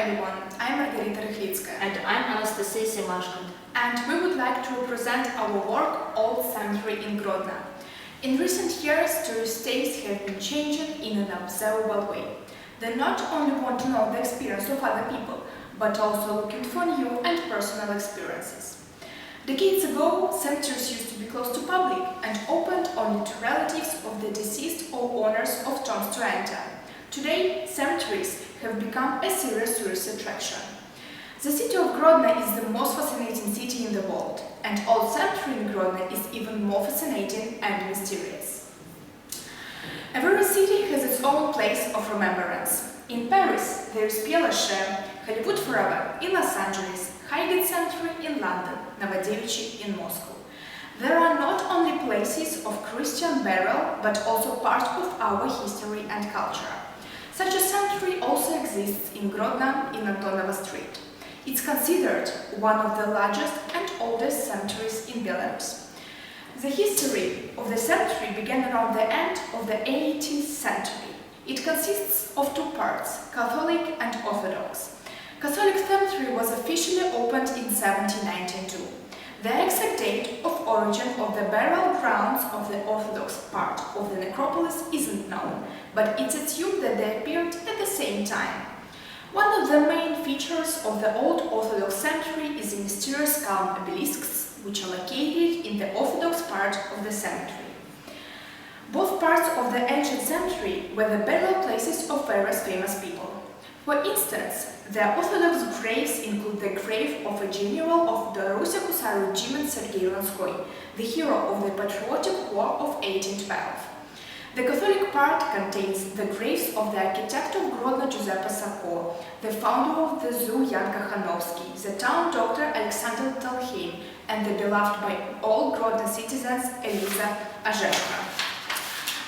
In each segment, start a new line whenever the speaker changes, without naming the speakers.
everyone, I'm Margarita Rychlitskaya.
And I'm Anastasia Semashkant.
And we would like to present our work, Old Cemetery in Grodno. In recent years, tourist tastes have been changing in an observable way. They not only want to know the experience of other people, but also looking for new and personal experiences. Decades ago, cemeteries used to be closed to public and opened only to relatives of the deceased or owners of tombs to enter. Today, cemeteries have become a serious tourist attraction. The city of Grodno is the most fascinating city in the world, and Old Cemetery in Grodno is even more fascinating and mysterious. Every city has its own place of remembrance. In Paris, there is Père Lachaise, Hollywood Forever in Los Angeles, Highgate Cemetery in London, Novodevichy in Moscow. There are not only places of Christian burial, but also part of our history and culture. Such a cemetery also exists in Grodno in Antonova Street. It's considered one of the largest and oldest cemeteries in Belarus. The history of the cemetery began around the end of the 18th century. It consists of two parts, Catholic and Orthodox. Catholic cemetery was officially opened in 1792. The exact date of origin of the burial grounds of the Orthodox part of the necropolis isn't known, but it's assumed that they appeared at the same time. One of the main features of the old Orthodox cemetery is the mysterious column obelisks, which are located in the Orthodox part of the cemetery. Both parts of the ancient cemetery were the burial places of various famous people. For instance, the Orthodox graves include the grave of a general of the Russian Hussar Regiment Sergei Lanskoy, the hero of the Patriotic War of 1812. The Catholic part contains the graves of the architect of Grodno Giuseppe Sacco, the founder of the zoo Jan Kochanowski, the town doctor Alexander Telheim, and the beloved by all Grodno citizens Eliza Azhevka.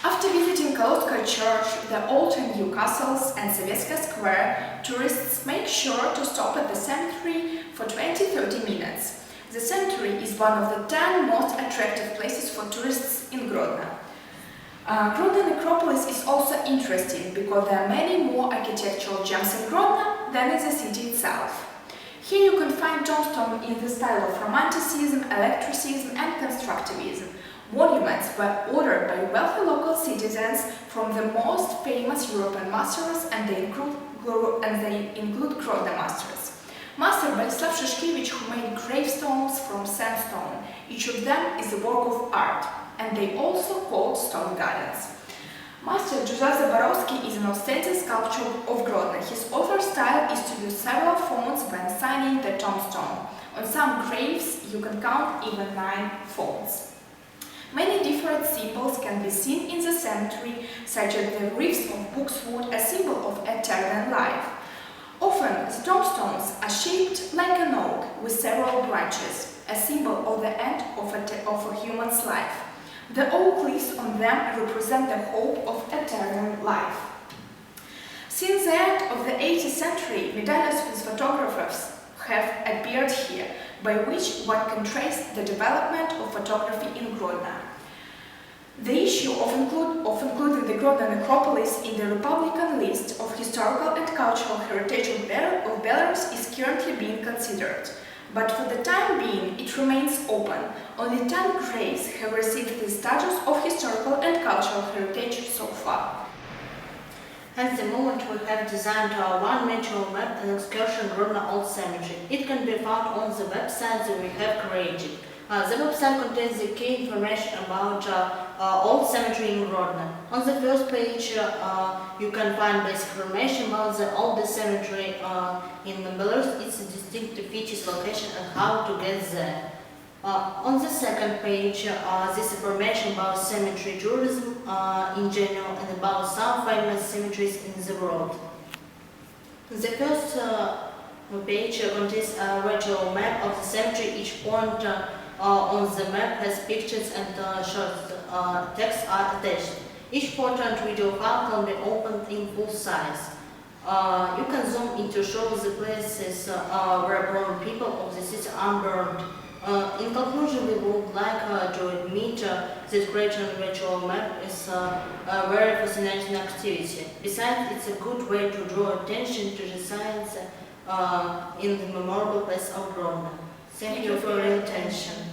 After visiting Kolodskoye Church, the old and new castles, and Sovetskaya Square, tourists make sure to stop at the cemetery for 20-30 minutes. The cemetery is one of the 10 most attractive places for tourists in Grodno. Grodno necropolis is also interesting because there are many more architectural gems in Grodno than in the city itself. Here you can find tombstones in the style of Romanticism, Eclecticism, and Constructivism. Monuments were ordered by wealthy local citizens from the most famous European masters, and they include Grodno masters. Master Borislav Shishkevich, who made gravestones from sandstone. Each of them is a work of art, and they also called stone gardens. Master Joseph Zaborowski is an outstanding sculptor of Grodno. His author style is to use several fonts when signing the tombstone. On some graves you can count even 9 fonts. Many different symbols can be seen in the cemetery, such as the wreaths of box wood, a symbol of eternal life. Often the tombstones are shaped like an oak with several branches, a symbol of the end of a human's life. The oak leaves on them represent the hope of eternal life. Since the end of the 18th century, medallions with photographers have appeared here, by which one can trace the development of photography in Grodno. The issue of including the Grodno necropolis in the Republican list of historical and cultural heritage of Belarus is currently being considered. But for the time being, it remains open. Only 10 graves have received the status of historical and cultural heritage so far.
At the moment we have designed our one-dimensional map and excursion Grodno Old Cemetery. It can be found on the website that we have created. The website contains the key information about Old Cemetery in Grodno. On the first page you can find basic information about the oldest cemetery in Belarus, its distinctive features, location and how to get there. On the second page, this information about cemetery tourism in general and about some famous cemeteries in the world. The first page contains a virtual map of the cemetery. Each point on the map has pictures and short text are attached. Each photo and video file can be opened in full size. You can zoom in to show the places where burned people of the city are burned. In conclusion, we would like to admit that creating a virtual map is a very fascinating activity. Besides, it's a good way to draw attention to the science in the memorable place of Grodno. Thank you for your attention.